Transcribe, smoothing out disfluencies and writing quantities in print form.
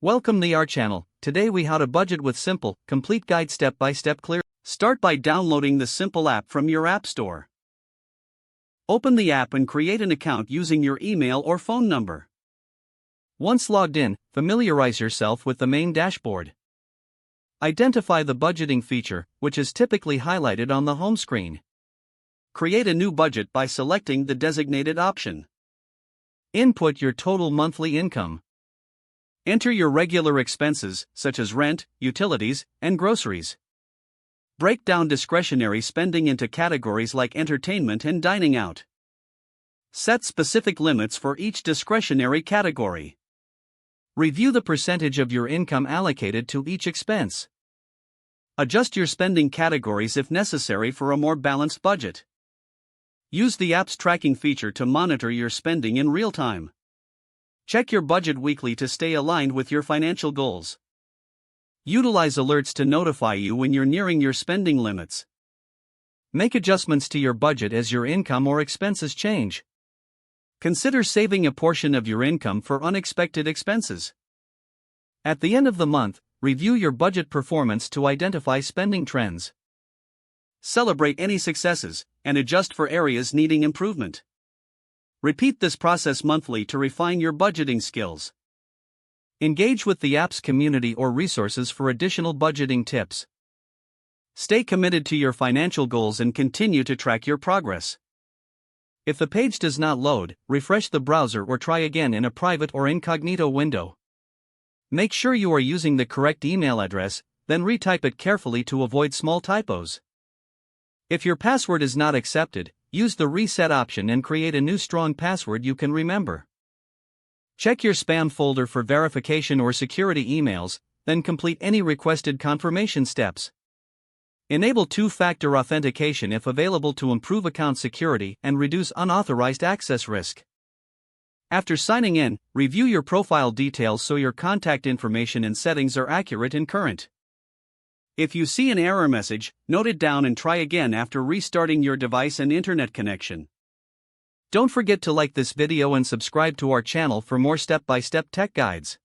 Welcome to our channel. Today we how to budget with simple, complete guide step by step clear. Start by downloading the simple app from your app store. Open the app and create an account using your email or phone number. Once logged in, familiarize yourself with the main dashboard. Identify the budgeting feature, which is typically highlighted on the home screen. Create a new budget by selecting the designated option. Input your total monthly income. Enter your regular expenses, such as rent, utilities, and groceries. Break down discretionary spending into categories like entertainment and dining out. Set specific limits for each discretionary category. Review the percentage of your income allocated to each expense. Adjust your spending categories if necessary for a more balanced budget. Use the app's tracking feature to monitor your spending in real time. Check your budget weekly to stay aligned with your financial goals. Utilize alerts to notify you when you're nearing your spending limits. Make adjustments to your budget as your income or expenses change. Consider saving a portion of your income for unexpected expenses. At the end of the month, review your budget performance to identify spending trends. Celebrate any successes and adjust for areas needing improvement. Repeat this process monthly to refine your budgeting skills. Engage with the app's community or resources for additional budgeting tips. Stay committed to your financial goals and continue to track your progress. If the page does not load, refresh the browser or try again in a private or incognito window. Make sure you are using the correct email address, then retype it carefully to avoid small typos. If your password is not accepted, use the reset option and create a new strong password you can remember. Check your spam folder for verification or security emails, then complete any requested confirmation steps. Enable two-factor authentication if available to improve account security and reduce unauthorized access risk. After signing in, review your profile details so your contact information and settings are accurate and current. If you see an error message, note it down and try again after restarting your device and internet connection. Don't forget to like this video and subscribe to our channel for more step-by-step tech guides.